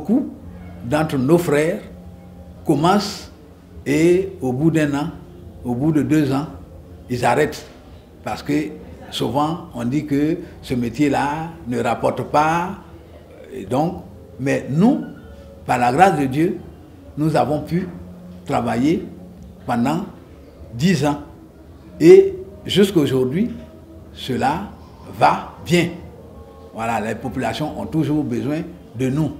Beaucoup d'entre nos frères commencent et au bout d'un an, au bout de 2 ans, ils arrêtent. Parce que souvent, on dit que ce métier-là ne rapporte pas. Et donc, mais nous, par la grâce de Dieu, nous avons pu travailler pendant 10 ans. Et jusqu'à aujourd'hui, cela va bien. Voilà, les populations ont toujours besoin de nous.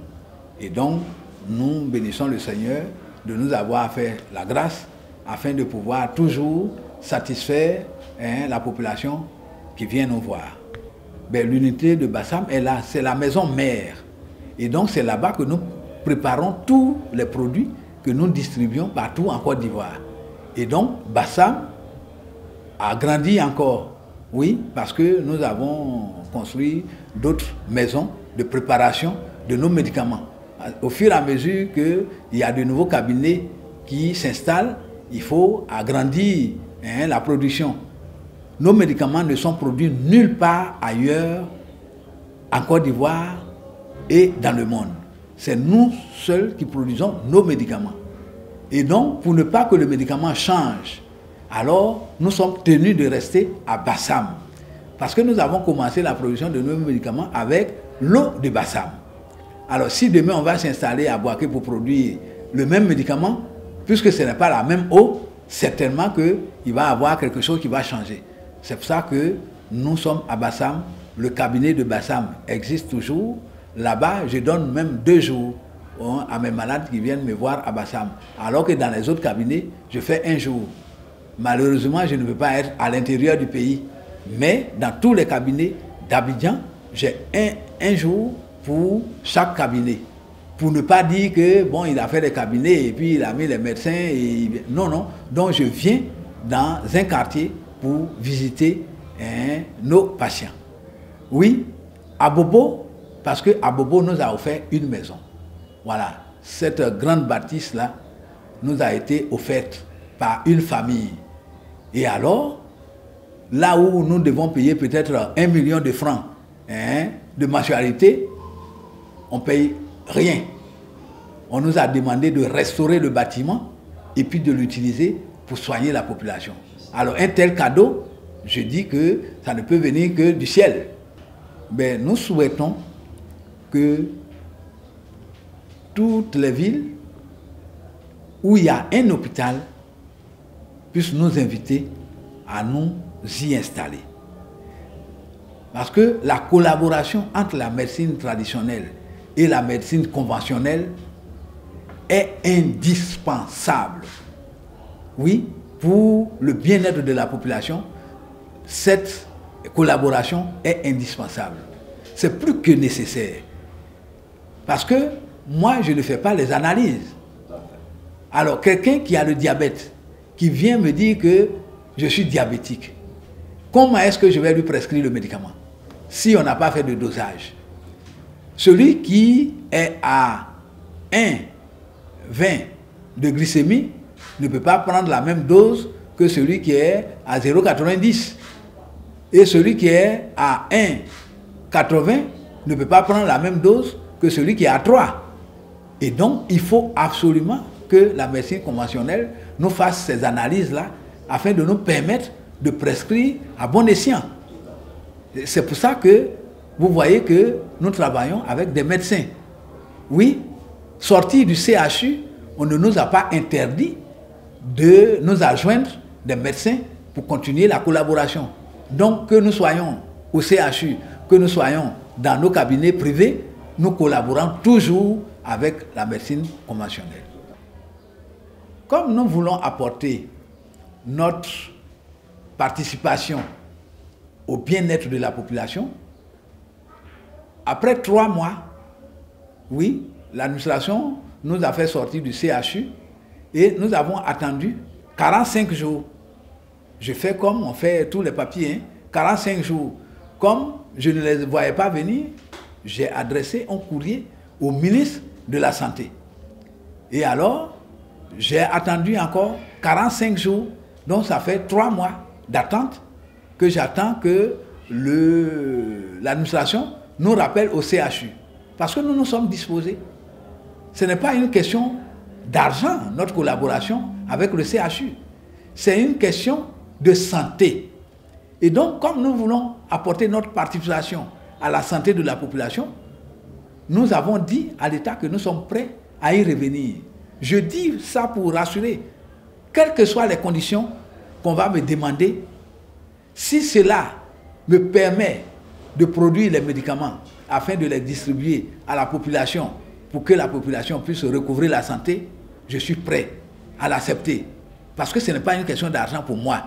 Et donc, nous bénissons le Seigneur de nous avoir fait la grâce afin de pouvoir toujours satisfaire la population qui vient nous voir. L'unité de Bassam est là, c'est la maison mère. Et donc, c'est là-bas que nous préparons tous les produits que nous distribuons partout en Côte d'Ivoire. Et donc, Bassam a grandi encore, oui, parce que nous avons construit d'autres maisons de préparation de nos médicaments. Au fur et à mesure qu'il y a de nouveaux cabinets qui s'installent, il faut agrandir la production. Nos médicaments ne sont produits nulle part ailleurs en Côte d'Ivoire et dans le monde. C'est nous seuls qui produisons nos médicaments. Et donc, pour ne pas que le médicament change, alors nous sommes tenus de rester à Bassam. Parce que nous avons commencé la production de nos médicaments avec l'eau de Bassam. Alors, si demain on va s'installer à Boaké pour produire le même médicament, puisque ce n'est pas la même eau, certainement qu'il va y avoir quelque chose qui va changer. C'est pour ça que nous sommes à Bassam. Le cabinet de Bassam existe toujours. Là-bas, je donne même 2 jours à mes malades qui viennent me voir à Bassam. Alors que dans les autres cabinets, je fais 1 jour. Malheureusement, je ne peux pas être à l'intérieur du pays. Mais dans tous les cabinets d'Abidjan, j'ai un jour pour chaque cabinet. Pour ne pas dire que, bon, il a fait des cabinets et puis il a mis les médecins. Et... Non, non. Donc, je viens dans un quartier pour visiter nos patients. Oui, à Bobo, parce qu'à Bobo nous a offert une maison. Voilà, cette grande bâtisse-là nous a été offerte par une famille. Et alors, là où nous devons payer peut-être 1 million de francs de mensualité, on ne paye rien. On nous a demandé de restaurer le bâtiment et puis de l'utiliser pour soigner la population. Alors un tel cadeau, je dis que ça ne peut venir que du ciel. Mais nous souhaitons que toutes les villes où il y a un hôpital puissent nous inviter à nous y installer. Parce que la collaboration entre la médecine traditionnelle et la médecine conventionnelle est indispensable. Oui, pour le bien-être de la population, cette collaboration est indispensable. C'est plus que nécessaire. Parce que moi, je ne fais pas les analyses. Alors, quelqu'un qui a le diabète, qui vient me dire que je suis diabétique, comment est-ce que je vais lui prescrire le médicament si on n'a pas fait de dosage? Celui qui est à 1,20 de glycémie ne peut pas prendre la même dose que celui qui est à 0,90. Et celui qui est à 1,80 ne peut pas prendre la même dose que celui qui est à 3. Et donc, il faut absolument que la médecine conventionnelle nous fasse ces analyses-là afin de nous permettre de prescrire à bon escient. C'est pour ça que vous voyez que nous travaillons avec des médecins. Oui, sortis du CHU, on ne nous a pas interdit de nous adjoindre des médecins pour continuer la collaboration. Donc, que nous soyons au CHU, que nous soyons dans nos cabinets privés, nous collaborons toujours avec la médecine conventionnelle. Comme nous voulons apporter notre participation au bien-être de la population, après 3 mois, oui, l'administration nous a fait sortir du CHU et nous avons attendu 45 jours. Je fais comme on fait tous les papiers, 45 jours. Comme je ne les voyais pas venir, j'ai adressé un courrier au ministre de la Santé. Et alors, j'ai attendu encore 45 jours, donc ça fait 3 mois d'attente que j'attends que l'administration nous rappelle au CHU. Parce que nous nous sommes disposés ce n'est pas une question d'argent, notre collaboration avec le CHU. C'est une question de santé. Et donc, comme nous voulons apporter notre participation à la santé de la population, nous avons dit à l'État que nous sommes prêts à y revenir. Je dis ça pour rassurer, quelles que soient les conditions qu'on va me demander, si cela me permet de produire les médicaments afin de les distribuer à la population pour que la population puisse recouvrer la santé, je suis prêt à l'accepter. Parce que ce n'est pas une question d'argent pour moi,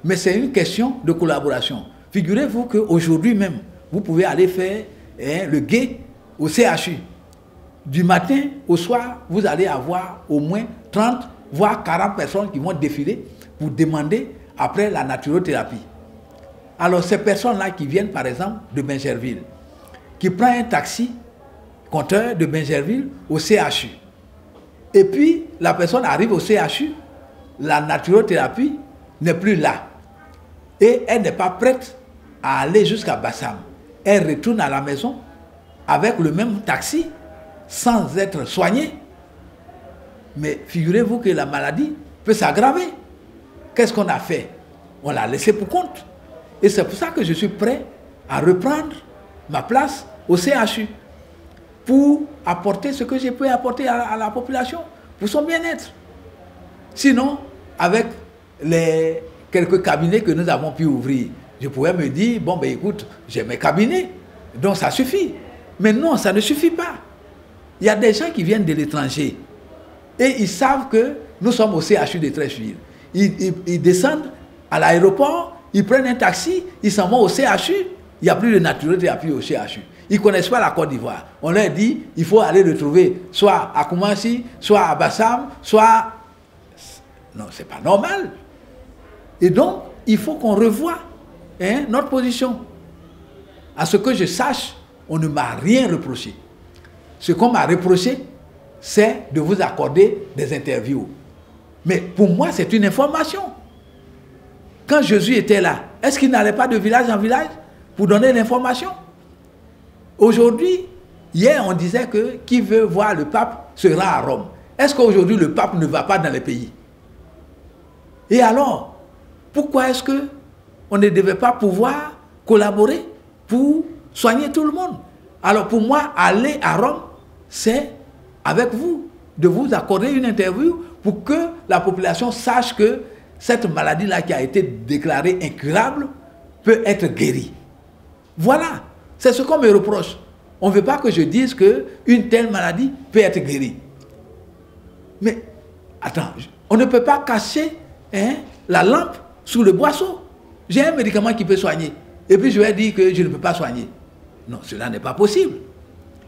mais c'est une question de collaboration. Figurez-vous qu'aujourd'hui même, vous pouvez aller faire le guet au CHU. Du matin au soir, vous allez avoir au moins 30, voire 40 personnes qui vont défiler pour demander après la naturothérapie. Alors ces personnes-là qui viennent par exemple de Bingerville, qui prennent un taxi compteur de Bingerville au CHU. Et puis la personne arrive au CHU, la naturothérapie n'est plus là. Et elle n'est pas prête à aller jusqu'à Bassam. Elle retourne à la maison avec le même taxi, sans être soignée. Mais figurez-vous que la maladie peut s'aggraver. Qu'est-ce qu'on a fait? On l'a laissé pour compte. Et c'est pour ça que je suis prêt à reprendre ma place au CHU pour apporter ce que je peux apporter à la population, pour son bien-être. Sinon, avec les quelques cabinets que nous avons pu ouvrir, je pourrais me dire, bon ben écoute, j'ai mes cabinets, donc ça suffit. Mais non, ça ne suffit pas. Il y a des gens qui viennent de l'étranger et ils savent que nous sommes au CHU de Treichville. Ils descendent à l'aéroport, ils prennent un taxi, ils s'en vont au CHU, il n'y a plus de naturothérapie au CHU. Ils ne connaissent pas la Côte d'Ivoire. On leur dit, il faut aller le trouver soit à Koumassi, soit à Bassam, soit... Non, ce n'est pas normal. Et donc, il faut qu'on revoie notre position. À ce que je sache, on ne m'a rien reproché. Ce qu'on m'a reproché, c'est de vous accorder des interviews. Mais pour moi, c'est une information. Quand Jésus était là, est-ce qu'il n'allait pas de village en village pour donner l'information? Aujourd'hui, hier, on disait que qui veut voir le pape se rend à Rome. Est-ce qu'aujourd'hui, le pape ne va pas dans les pays? Et alors, pourquoi est-ce qu'on ne devait pas pouvoir collaborer pour soigner tout le monde? Alors pour moi, aller à Rome, c'est avec vous, de vous accorder une interview pour que la population sache que cette maladie-là qui a été déclarée incurable peut être guérie. Voilà, c'est ce qu'on me reproche. On ne veut pas que je dise qu'une telle maladie peut être guérie. Mais, attends, on ne peut pas cacher la lampe sous le boisseau. J'ai un médicament qui peut soigner. Et puis je vais dire que je ne peux pas soigner. Non, cela n'est pas possible.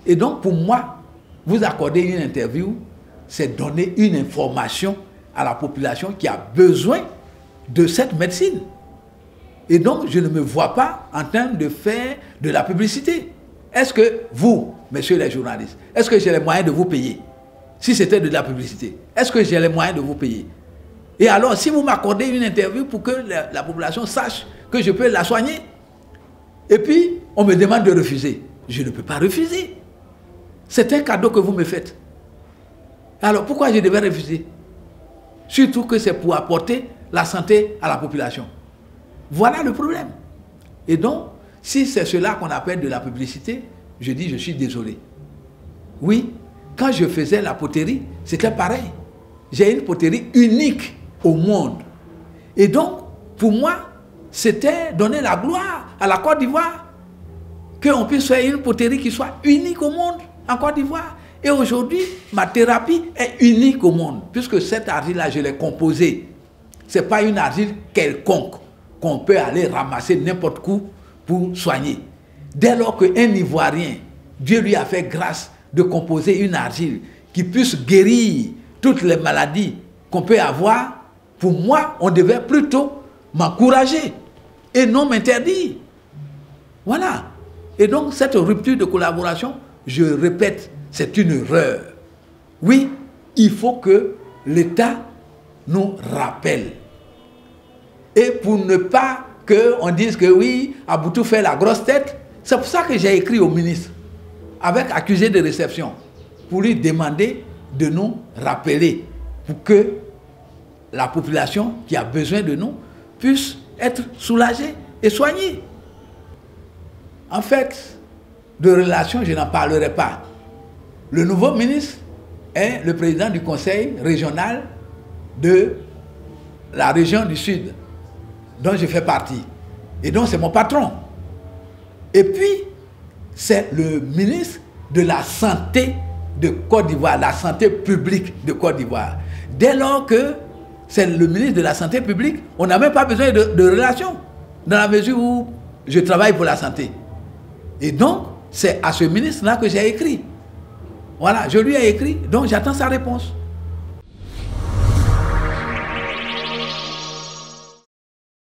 Et donc, pour moi, vous accorder une interview, c'est donner une information à la population qui a besoin de cette médecine. Et donc, je ne me vois pas en train de faire de la publicité. Est-ce que vous, messieurs les journalistes, est-ce que j'ai les moyens de vous payer? Si c'était de la publicité, est-ce que j'ai les moyens de vous payer? Et alors, si vous m'accordez une interview pour que la population sache que je peux la soigner, et puis on me demande de refuser, je ne peux pas refuser. C'est un cadeau que vous me faites. Alors, pourquoi je devais refuser? Surtout que c'est pour apporter la santé à la population. Voilà le problème. Et donc, si c'est cela qu'on appelle de la publicité, je dis je suis désolé. Oui, quand je faisais la poterie, c'était pareil. J'ai une poterie unique au monde. Et donc, pour moi, c'était donner la gloire à la Côte d'Ivoire, qu'on puisse faire une poterie qui soit unique au monde en Côte d'Ivoire. Et aujourd'hui, ma thérapie est unique au monde, puisque cette argile-là, je l'ai composée. Ce n'est pas une argile quelconque qu'on peut aller ramasser n'importe où pour soigner. Dès lors qu'un Ivoirien, Dieu lui a fait grâce de composer une argile qui puisse guérir toutes les maladies qu'on peut avoir, pour moi, on devait plutôt m'encourager et non m'interdire. Voilà. Et donc, cette rupture de collaboration, je répète, c'est une erreur. Oui, il faut que l'État nous rappelle. Et pour ne pas qu'on dise que oui, Aboutou fait la grosse tête, c'est pour ça que j'ai écrit au ministre, avec accusé de réception, pour lui demander de nous rappeler pour que la population qui a besoin de nous puisse être soulagée et soignée. En fait, de relations, je n'en parlerai pas. Le nouveau ministre est le président du conseil régional de la région du Sud, dont je fais partie. Et donc c'est mon patron. Et puis, c'est le ministre de la Santé de Côte d'Ivoire, la santé publique de Côte d'Ivoire. Dès lors que c'est le ministre de la Santé publique, on n'a même pas besoin de relations, dans la mesure où je travaille pour la santé. Et donc, c'est à ce ministre-là que j'ai écrit. Voilà, je lui ai écrit, donc j'attends sa réponse.